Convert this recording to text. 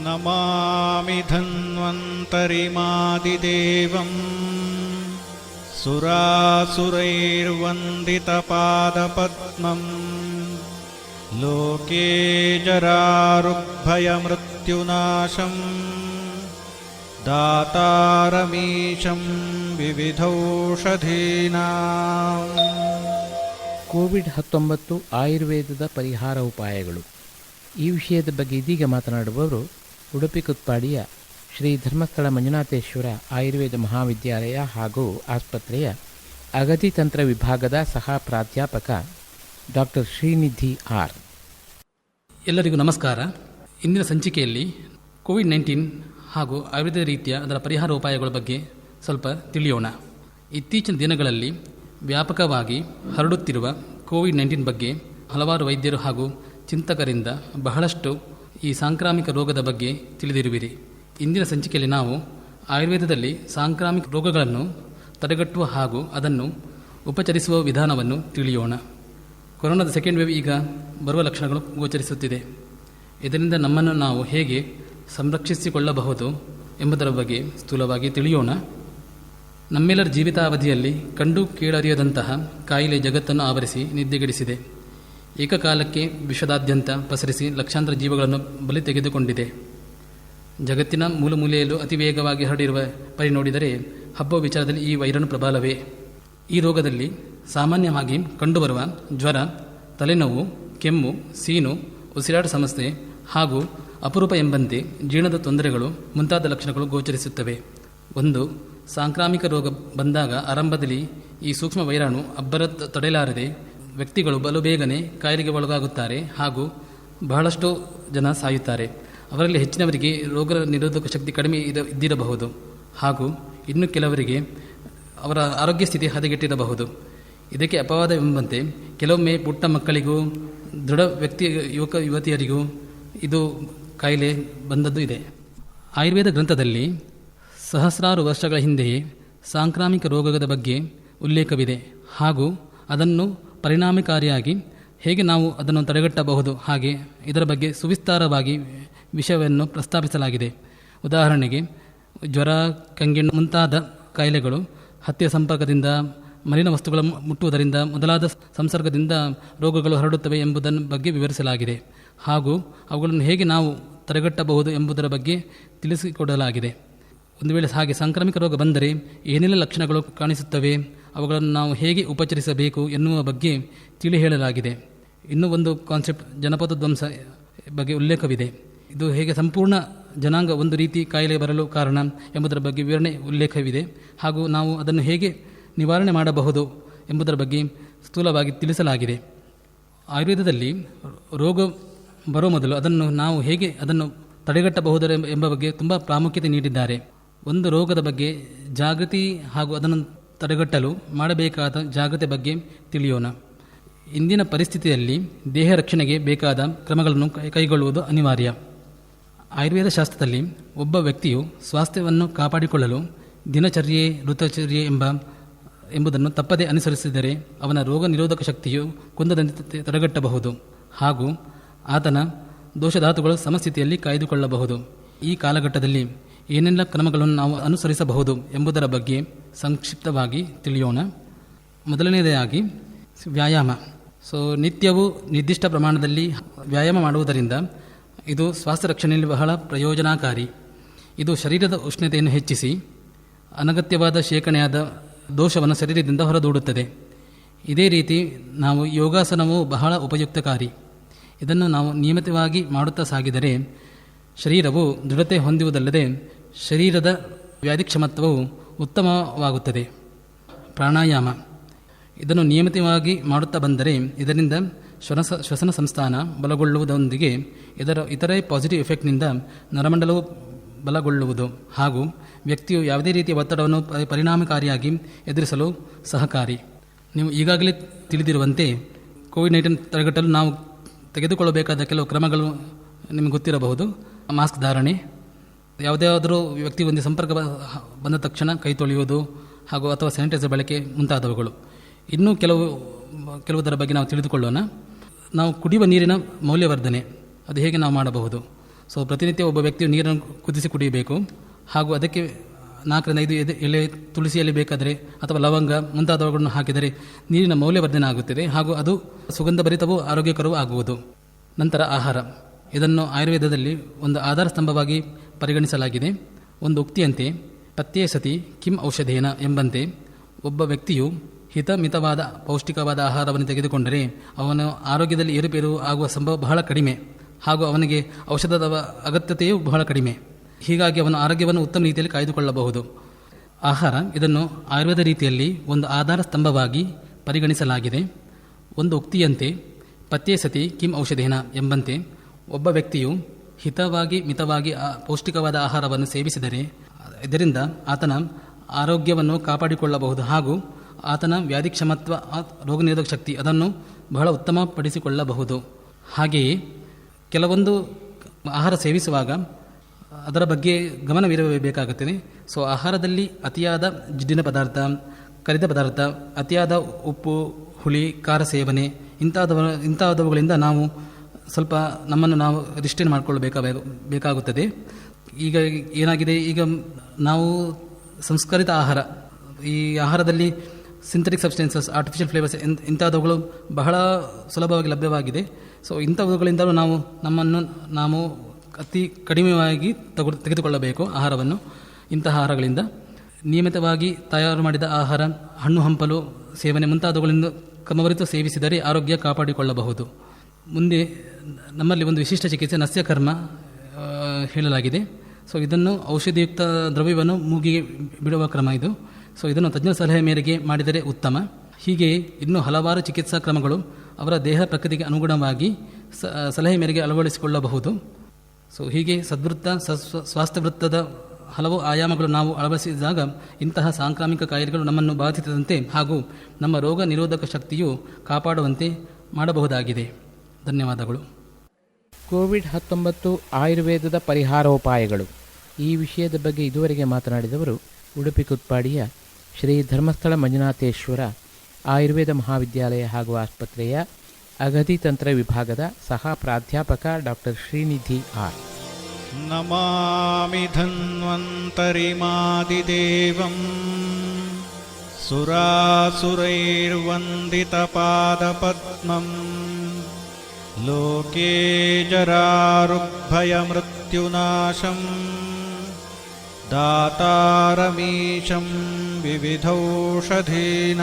ನಮಾಮಿ ಧನ್ವಂತರಿಮಾದಿದೇವಂ ಸುರಾಸುರೈರ್ವಂದಿತಪಾದಪದ್ಮಂ ಲೋಕೇ ಜರಾರುಗ್ಭಯಮೃತ್ಯುನಾಶಂ ದಾತಾರಮೀಶಂ ವಿವಿಧೌಷಧೀನಾಂ. COVID-19 ಆಯುರ್ವೇದದ ಪರಿಹಾರ ಉಪಾಯಗಳು. ಈ ವಿಷಯದ ಬಗ್ಗೆ ಇದೀಗ ಮಾತನಾಡುವವರು ಉಡುಪಿ ಕುತ್ಪಾಡಿಯ ಶ್ರೀ ಧರ್ಮಸ್ಥಳ ಮಂಜುನಾಥೇಶ್ವರ ಆಯುರ್ವೇದ ಮಹಾವಿದ್ಯಾಲಯ ಹಾಗೂ ಆಸ್ಪತ್ರೆಯ ಅಗತಿತಂತ್ರ ವಿಭಾಗದ ಸಹ ಪ್ರಾಧ್ಯಾಪಕ ಡಾಕ್ಟರ್ ಶ್ರೀನಿಧಿ ಆರ್. ಎಲ್ಲರಿಗೂ ನಮಸ್ಕಾರ. ಇಂದಿನ ಸಂಚಿಕೆಯಲ್ಲಿ ಕೋವಿಡ್-19 ಹಾಗೂ ಆಯುರ್ವೇದ ರೀತಿಯ ಅದರ ಪರಿಹಾರ ಉಪಾಯಗಳ ಬಗ್ಗೆ ಸ್ವಲ್ಪ ತಿಳಿಯೋಣ. ಇತ್ತೀಚಿನ ದಿನಗಳಲ್ಲಿ ವ್ಯಾಪಕವಾಗಿ ಹರಡುತ್ತಿರುವ ಕೋವಿಡ್-19 ಬಗ್ಗೆ ಹಲವಾರು ವೈದ್ಯರು ಹಾಗೂ ಚಿಂತಕರಿಂದ ಬಹಳಷ್ಟು ಈ ಸಾಂಕ್ರಾಮಿಕ ರೋಗದ ಬಗ್ಗೆ ತಿಳಿದಿರುವಿರಿ. ಇಂದಿನ ಸಂಚಿಕೆಯಲ್ಲಿ ನಾವು ಆಯುರ್ವೇದದಲ್ಲಿ ಸಾಂಕ್ರಾಮಿಕ ರೋಗಗಳನ್ನು ತಡೆಗಟ್ಟುವ ಹಾಗೂ ಅದನ್ನು ಉಪಚರಿಸುವ ವಿಧಾನವನ್ನು ತಿಳಿಯೋಣ. ಕೊರೋನಾದ ಸೆಕೆಂಡ್ ವೇವ್ ಈಗ ಬರುವ ಲಕ್ಷಣಗಳು ಗೋಚರಿಸುತ್ತಿದೆ. ಇದರಿಂದ ನಮ್ಮನ್ನು ನಾವು ಹೇಗೆ ಸಂರಕ್ಷಿಸಿಕೊಳ್ಳಬಹುದು ಎಂಬುದರ ಬಗ್ಗೆ ಸ್ಥೂಲವಾಗಿ ತಿಳಿಯೋಣ. ನಮ್ಮೆಲ್ಲರ ಜೀವಿತಾವಧಿಯಲ್ಲಿ ಕಂಡು ಕೇಳರಿಯದಂತಹ ಕಾಯಿಲೆ ಜಗತ್ತನ್ನು ಆವರಿಸಿ ನಿದ್ದೆಗೆಡಿಸಿದೆ. ಏಕಕಾಲಕ್ಕೆ ವಿಶ್ವದಾದ್ಯಂತ ಪಸರಿಸಿ ಲಕ್ಷಾಂತರ ಜೀವಗಳನ್ನು ಬಲಿ ತೆಗೆದುಕೊಂಡಿದೆ. ಜಗತ್ತಿನ ಮೂಲ ಮೂಲೆಯಲ್ಲೂ ಅತಿ ವೇಗವಾಗಿ ಹರಡಿರುವ ಪರಿ ನೋಡಿದರೆ ಹಬ್ಬ ವಿಚಾರದಲ್ಲಿ ಈ ವೈರಾಣು ಪ್ರಬಲವೇ. ಈ ರೋಗದಲ್ಲಿ ಸಾಮಾನ್ಯವಾಗಿ ಕಂಡುಬರುವ ಜ್ವರ, ತಲೆನೋವು, ಕೆಮ್ಮು, ಸೀನು, ಉಸಿರಾಟ ಸಮಸ್ಯೆ ಹಾಗೂ ಅಪರೂಪ ಎಂಬಂತೆ ಜೀರ್ಣದ ತೊಂದರೆಗಳು ಮುಂತಾದ ಲಕ್ಷಣಗಳು ಗೋಚರಿಸುತ್ತವೆ. ಒಂದು ಸಾಂಕ್ರಾಮಿಕ ರೋಗ ಬಂದಾಗ ಆರಂಭದಲ್ಲಿ ಈ ಸೂಕ್ಷ್ಮ ವೈರಾಣು ಅಬ್ಬರ ತಡೆಯಲಾರದೆ ವ್ಯಕ್ತಿಗಳು ಬಲು ಬೇಗನೆ ಕಾಯಿಲೆಗೆ ಒಳಗಾಗುತ್ತಾರೆ ಹಾಗೂ ಬಹಳಷ್ಟು ಜನ ಸಾಯುತ್ತಾರೆ. ಅವರಲ್ಲಿ ಹೆಚ್ಚಿನವರಿಗೆ ರೋಗ ನಿರೋಧಕ ಶಕ್ತಿ ಕಡಿಮೆ ಇದ್ದಿರಬಹುದು ಹಾಗೂ ಇನ್ನು ಕೆಲವರಿಗೆ ಅವರ ಆರೋಗ್ಯ ಸ್ಥಿತಿ ಹದಗೆಟ್ಟಿರಬಹುದು. ಇದಕ್ಕೆ ಅಪವಾದವೆಂಬಂತೆ ಕೆಲವೊಮ್ಮೆ ಪುಟ್ಟ ಮಕ್ಕಳಿಗೂ ದೃಢ ಯುವಕ ಯುವತಿಯರಿಗೂ ಇದು ಕಾಯಿಲೆ ಬಂದದ್ದು ಇದೆ. ಆಯುರ್ವೇದ ಗ್ರಂಥದಲ್ಲಿ ಸಹಸ್ರಾರು ವರ್ಷಗಳ ಹಿಂದೆಯೇ ಸಾಂಕ್ರಾಮಿಕ ರೋಗದ ಬಗ್ಗೆ ಉಲ್ಲೇಖವಿದೆ ಹಾಗೂ ಅದನ್ನು ಪರಿಣಾಮಕಾರಿಯಾಗಿ ಹೇಗೆ ನಾವು ಅದನ್ನು ತಡೆಗಟ್ಟಬಹುದು ಹಾಗೆ ಇದರ ಬಗ್ಗೆ ಸುವಿಸ್ತಾರವಾಗಿ ವಿಷಯವನ್ನು ಪ್ರಸ್ತಾಪಿಸಲಾಗಿದೆ. ಉದಾಹರಣೆಗೆ ಜ್ವರ, ಕಂಗೆಣ್ಣು ಮುಂತಾದ ಕಾಯಿಲೆಗಳು ಹತ್ತಿರ ಸಂಪರ್ಕದಿಂದ, ಮಲಿನ ವಸ್ತುಗಳ ಮುಟ್ಟುವುದರಿಂದ ಮೊದಲಾದ ಸಂಸರ್ಗದಿಂದ ರೋಗಗಳು ಹರಡುತ್ತವೆ ಎಂಬುದನ್ನು ಬಗ್ಗೆ ವಿವರಿಸಲಾಗಿದೆ ಹಾಗೂ ಅವುಗಳನ್ನು ಹೇಗೆ ನಾವು ತಡೆಗಟ್ಟಬಹುದು ಎಂಬುದರ ಬಗ್ಗೆ ತಿಳಿಸಿಕೊಡಲಾಗಿದೆ. ಒಂದು ವೇಳೆ ಹಾಗೆ ಸಾಂಕ್ರಾಮಿಕ ರೋಗ ಬಂದರೆ ಏನೆಲ್ಲ ಲಕ್ಷಣಗಳು ಕಾಣಿಸುತ್ತವೆ, ಅವುಗಳನ್ನು ನಾವು ಹೇಗೆ ಉಪಚರಿಸಬೇಕು ಎನ್ನುವ ಬಗ್ಗೆ ತಿಳಿ ಹೇಳಲಾಗಿದೆ. ಇನ್ನೂ ಒಂದು ಕಾನ್ಸೆಪ್ಟ್ ಜನಪದ ಧ್ವಂಸ ಬಗ್ಗೆ ಉಲ್ಲೇಖವಿದೆ. ಇದು ಹೇಗೆ ಸಂಪೂರ್ಣ ಜನಾಂಗ ಒಂದು ರೀತಿ ಕಾಯಿಲೆ ಬರಲು ಕಾರಣ ಎಂಬುದರ ಬಗ್ಗೆ ವಿವರಣೆ ಉಲ್ಲೇಖವಿದೆ ಹಾಗೂ ನಾವು ಅದನ್ನು ಹೇಗೆ ನಿವಾರಣೆ ಮಾಡಬಹುದು ಎಂಬುದರ ಬಗ್ಗೆ ಸ್ಥೂಲವಾಗಿ ತಿಳಿಸಲಾಗಿದೆ. ಆಯುರ್ವೇದದಲ್ಲಿ ರೋಗ ಬರೋ ಮೊದಲು ಅದನ್ನು ನಾವು ಹೇಗೆ ಅದನ್ನು ತಡೆಗಟ್ಟಬಹುದು ಎಂಬ ಬಗ್ಗೆ ತುಂಬ ಪ್ರಾಮುಖ್ಯತೆ ನೀಡಿದ್ದಾರೆ. ಒಂದು ರೋಗದ ಬಗ್ಗೆ ಜಾಗೃತಿ ಹಾಗೂ ಅದನ್ನು ತಡೆಗಟ್ಟಲು ಮಾಡಬೇಕಾದ ಜಾಗ್ರತೆ ಬಗ್ಗೆ ತಿಳಿಯೋಣ. ಇಂದಿನ ಪರಿಸ್ಥಿತಿಯಲ್ಲಿ ದೇಹ ರಕ್ಷಣೆಗೆ ಬೇಕಾದ ಕ್ರಮಗಳನ್ನು ಕೈಗೊಳ್ಳುವುದು ಅನಿವಾರ್ಯ. ಆಯುರ್ವೇದ ಶಾಸ್ತ್ರದಲ್ಲಿ ಒಬ್ಬ ವ್ಯಕ್ತಿಯು ಸ್ವಾಸ್ಥ್ಯವನ್ನು ಕಾಪಾಡಿಕೊಳ್ಳಲು ದಿನಚರ್ಯೆ, ಋತುಚರ್ಯೆ ಎಂಬುದನ್ನು ತಪ್ಪದೇ ಅನುಸರಿಸಿದರೆ ಅವನ ರೋಗ ನಿರೋಧಕ ಶಕ್ತಿಯು ಕುಂದದಂತೆ ತಡೆಗಟ್ಟಬಹುದು ಹಾಗೂ ಆತನ ದೋಷಧಾತುಗಳು ಸಮಸ್ಥಿತಿಯಲ್ಲಿ ಕಾಯ್ದುಕೊಳ್ಳಬಹುದು. ಈ ಕಾಲಘಟ್ಟದಲ್ಲಿ ಏನೆಲ್ಲ ಕ್ರಮಗಳನ್ನು ನಾವು ಅನುಸರಿಸಬಹುದು ಎಂಬುದರ ಬಗ್ಗೆ ಸಂಕ್ಷಿಪ್ತವಾಗಿ ತಿಳಿಯೋಣ. ಮೊದಲನೆಯದಾಗಿ ವ್ಯಾಯಾಮ. ನಿತ್ಯವೂ ನಿರ್ದಿಷ್ಟ ಪ್ರಮಾಣದಲ್ಲಿ ವ್ಯಾಯಾಮ ಮಾಡುವುದರಿಂದ ಇದು ಸ್ವಾಸ್ಥ್ಯ ರಕ್ಷಣೆಯಲ್ಲಿ ಬಹಳ ಪ್ರಯೋಜನಕಾರಿ. ಇದು ಶರೀರದ ಉಷ್ಣತೆಯನ್ನು ಹೆಚ್ಚಿಸಿ ಅನಗತ್ಯವಾದ ಶೇಖರಣೆಯಾದ ದೋಷವನ್ನು ಶರೀರದಿಂದ ಹೊರದೂಡುತ್ತದೆ. ಇದೇ ರೀತಿ ನಾವು ಯೋಗಾಸನವೂ ಬಹಳ ಉಪಯುಕ್ತಕಾರಿ. ಇದನ್ನು ನಾವು ನಿಯಮಿತವಾಗಿ ಮಾಡುತ್ತಾ ಸಾಗಿದರೆ ಶರೀರವು ದೃಢತೆ ಹೊಂದುವುದಲ್ಲದೆ ಶರೀರದ ವ್ಯಾಧಿಕ್ಷಮತ್ವವು ಉತ್ತಮವಾಗುತ್ತದೆ. ಪ್ರಾಣಾಯಾಮ. ಇದನ್ನು ನಿಯಮಿತವಾಗಿ ಮಾಡುತ್ತಾ ಬಂದರೆ ಇದರಿಂದ ಶ್ವಸನ ಸಂಸ್ಥಾನ ಬಲಗೊಳ್ಳುವುದರೊಂದಿಗೆ ಇತರೆ ಪಾಸಿಟಿವ್ ಎಫೆಕ್ಟ್ನಿಂದ ನರಮಂಡಲವು ಬಲಗೊಳ್ಳುವುದು ಹಾಗೂ ವ್ಯಕ್ತಿಯು ಯಾವುದೇ ರೀತಿಯ ಒತ್ತಡವನ್ನು ಪರಿಣಾಮಕಾರಿಯಾಗಿ ಎದುರಿಸಲು ಸಹಕಾರಿ. ನೀವು ಈಗಾಗಲೇ ತಿಳಿದಿರುವಂತೆ ಕೋವಿಡ್-19 ತಡೆಗಟ್ಟಲು ನಾವು ತೆಗೆದುಕೊಳ್ಳಬೇಕಾದ ಕೆಲವು ಕ್ರಮಗಳು ನಿಮಗೆ ಗೊತ್ತಿರಬಹುದು. ಮಾಸ್ಕ್ ಧಾರಣೆ, ಯಾವುದಾದರೂ ವ್ಯಕ್ತಿಯೊಂದಿಗೆ ಸಂಪರ್ಕ ಬಂದ ತಕ್ಷಣ ಕೈ ತೊಳೆಯುವುದು ಹಾಗೂ ಅಥವಾ ಸ್ಯಾನಿಟೈಸರ್ ಬಳಕೆ ಮುಂತಾದವುಗಳು. ಇನ್ನೂ ಕೆಲವುದರ ಬಗ್ಗೆ ನಾವು ತಿಳಿದುಕೊಳ್ಳೋಣ. ನಾವು ಕುಡಿಯುವ ನೀರಿನ ಮೌಲ್ಯವರ್ಧನೆ ಅದು ಹೇಗೆ ನಾವು ಮಾಡಬಹುದು. ಸೊ ಪ್ರತಿನಿತ್ಯ ಒಬ್ಬ ವ್ಯಕ್ತಿಯು ನೀರನ್ನು ಕುದಿಸಿ ಕುಡಿಯಬೇಕು. ಹಾಗೂ ಅದಕ್ಕೆ 4 ರಿಂದ 5 ಎಲೆ ತುಳಸಿ ಎಲೆ ಬೇಕಾದರೆ ಅಥವಾ ಲವಂಗ ಮುಂತಾದವುಗಳನ್ನು ಹಾಕಿದರೆ ನೀರಿನ ಮೌಲ್ಯವರ್ಧನೆ ಆಗುತ್ತದೆ ಹಾಗೂ ಅದು ಸುಗಂಧಭರಿತವೂ ಆರೋಗ್ಯಕರವೂ ಆಗುವುದು. ನಂತರ ಆಹಾರ, ಇದನ್ನು ಆಯುರ್ವೇದದಲ್ಲಿ ಒಂದು ಆಧಾರ ಸ್ತಂಭವಾಗಿ ಪರಿಗಣಿಸಲಾಗಿದೆ. ಒಂದು ಉಕ್ತಿಯಂತೆ ಪತ್ಯೇ ಸತಿ ಕಿಂ ಔಷಧೇನ ಎಂಬಂತೆ ಒಬ್ಬ ವ್ಯಕ್ತಿಯು ಹಿತಮಿತವಾದ ಪೌಷ್ಟಿಕವಾದ ಆಹಾರವನ್ನು ತೆಗೆದುಕೊಂಡರೆ ಅವನ ಆರೋಗ್ಯದಲ್ಲಿ ಏರುಪೇರು ಆಗುವ ಸಂಭವ ಬಹಳ ಕಡಿಮೆ ಹಾಗೂ ಅವನಿಗೆ ಔಷಧದ ಅಗತ್ಯತೆಯೂ ಬಹಳ ಕಡಿಮೆ. ಹೀಗಾಗಿ ಅವನ ಆರೋಗ್ಯವನ್ನು ಉತ್ತಮ ರೀತಿಯಲ್ಲಿ ಕಾಯ್ದುಕೊಳ್ಳಬಹುದು. ಆಹಾರ, ಇದನ್ನು ಆಯುರ್ವೇದ ರೀತಿಯಲ್ಲಿ ಒಂದು ಆಧಾರ ಸ್ತಂಭವಾಗಿ ಪರಿಗಣಿಸಲಾಗಿದೆ. ಒಂದು ಉಕ್ತಿಯಂತೆ ಪತ್ಯೇ ಸತಿ ಕಿಂ ಔಷಧೇನ ಎಂಬಂತೆ ಒಬ್ಬ ವ್ಯಕ್ತಿಯು ಹಿತವಾಗಿ ಮಿತವಾಗಿ ಪೌಷ್ಟಿಕವಾದ ಆಹಾರವನ್ನು ಸೇವಿಸಿದರೆ ಇದರಿಂದ ಆತನ ಆರೋಗ್ಯವನ್ನು ಕಾಪಾಡಿಕೊಳ್ಳಬಹುದು ಹಾಗೂ ಆತನ ವ್ಯಾಧಿಕ್ಷಮತ್ವ, ರೋಗ ನಿರೋಧಕ ಶಕ್ತಿ ಅದನ್ನು ಬಹಳ ಉತ್ತಮಪಡಿಸಿಕೊಳ್ಳಬಹುದು. ಹಾಗೆಯೇ ಕೆಲವೊಂದು ಆಹಾರ ಸೇವಿಸುವಾಗ ಅದರ ಬಗ್ಗೆ ಗಮನವಿರಬೇಕಾಗುತ್ತದೆ. ಸೊ ಆಹಾರದಲ್ಲಿ ಅತಿಯಾದ ಜಿಡ್ಡಿನ ಪದಾರ್ಥ, ಕರಿದ ಪದಾರ್ಥ, ಅತಿಯಾದ ಉಪ್ಪು, ಹುಳಿ, ಖಾರ ಸೇವನೆ ಇಂಥವುಗಳಿಂದ ನಾವು ಸ್ವಲ್ಪ ನಮ್ಮನ್ನು ನಾವು ರಿಸ್ಟ್ರೈನ್ ಮಾಡಿಕೊಳ್ಳಬೇಕಾಗುತ್ತದೆ. ಈಗ ಏನಾಗಿದೆ, ಈಗ ನಾವು ಸಂಸ್ಕರಿತ ಆಹಾರ, ಈ ಆಹಾರದಲ್ಲಿ ಸಿಂಥೆಟಿಕ್ ಸಬ್ಸ್ಟೆನ್ಸಸ್, ಆರ್ಟಿಫಿಷಿಯಲ್ ಫ್ಲೇವರ್ಸ್ ಇಂಥವುಗಳು ಬಹಳ ಸುಲಭವಾಗಿ ಲಭ್ಯವಾಗಿದೆ. ಸೊ ಇಂಥವುಗಳಿಂದಲೂ ನಮ್ಮನ್ನು ನಾವು ಅತಿ ಕಡಿಮೆಯಾಗಿ ತೆಗೆದುಕೊಳ್ಳಬೇಕು ಆಹಾರವನ್ನು. ಇಂತಹ ಆಹಾರಗಳಿಂದ ನಿಯಮಿತವಾಗಿ ತಯಾರು ಮಾಡಿದ ಆಹಾರ, ಹಣ್ಣು ಹಂಪಲು ಸೇವನೆ ಮುಂತಾದವುಗಳಿಂದ ಕ್ರಮವರಿತು ಸೇವಿಸಿದರೆ ಆರೋಗ್ಯ ಕಾಪಾಡಿಕೊಳ್ಳಬಹುದು. ಮುಂದೆ ನಮ್ಮಲ್ಲಿ ಒಂದು ವಿಶಿಷ್ಟ ಚಿಕಿತ್ಸೆ ನಸ್ಯಕರ್ಮ ಹೇಳಲಾಗಿದೆ. ಸೊ ಇದನ್ನು ಔಷಧಿಯುಕ್ತ ದ್ರವ್ಯವನ್ನು ಮೂಗಿಗೆ ಬಿಡುವ ಕ್ರಮ ಇದು. ಸೊ ಇದನ್ನು ತಜ್ಞರ ಸಲಹೆ ಮೇರೆಗೆ ಮಾಡಿದರೆ ಉತ್ತಮ. ಹೀಗೆ ಇನ್ನೂ ಹಲವಾರು ಚಿಕಿತ್ಸಾ ಕ್ರಮಗಳು ಅವರ ದೇಹ ಪ್ರಕೃತಿಗೆ ಅನುಗುಣವಾಗಿ ಸಲಹೆ ಮೇರೆಗೆ ಅಳವಡಿಸಿಕೊಳ್ಳಬಹುದು. ಸೊ ಹೀಗೆ ಸದ್ವೃತ್ತ ಸ್ವಾಸ್ಥ್ಯವೃತ್ತದ ಹಲವು ಆಯಾಮಗಳು ನಾವು ಅಳವಡಿಸಿದಾಗ ಇಂತಹ ಸಾಂಕ್ರಾಮಿಕ ಕಾಯಿಲೆಗಳು ನಮ್ಮನ್ನು ಬಾಧಿಸದಂತೆ ಹಾಗೂ ನಮ್ಮ ರೋಗ ನಿರೋಧಕ ಶಕ್ತಿಯು ಕಾಪಾಡುವಂತೆ ಮಾಡಬಹುದಾಗಿದೆ. ಧನ್ಯವಾದಗಳು. ಕೋವಿಡ್-19 ಆಯುರ್ವೇದದ ಪರಿಹಾರೋಪಾಯಗಳು ಈ ವಿಷಯದ ಬಗ್ಗೆ ಇದುವರೆಗೆ ಮಾತನಾಡಿದವರು ಉಡುಪಿ ಕುತ್ಪಾಡಿಯ ಶ್ರೀ ಧರ್ಮಸ್ಥಳ ಮಂಜುನಾಥೇಶ್ವರ ಆಯುರ್ವೇದ ಮಹಾವಿದ್ಯಾಲಯ ಹಾಗೂ ಆಸ್ಪತ್ರೆಯ ಅಗದಿ ತಂತ್ರ ವಿಭಾಗದ ಸಹ ಪ್ರಾಧ್ಯಾಪಕ ಡಾಕ್ಟರ್ ಶ್ರೀನಿಧಿ ಆರ್. ನಮಾಮಿ ಧನ್ವಂತರಿಮಾದಿದೇವಂ ಸುರಾಸುರೈರ್ವಂದಿತಪಾದಪದ್ಮಂ ಲೋಕೆ ಜರಾರುಗ್ಭಯಮೃತ್ಯುನಾಶಂ ದಾತಾರಮೀಶಂ ವಿವಿಧೌಷಧೀನಾಂ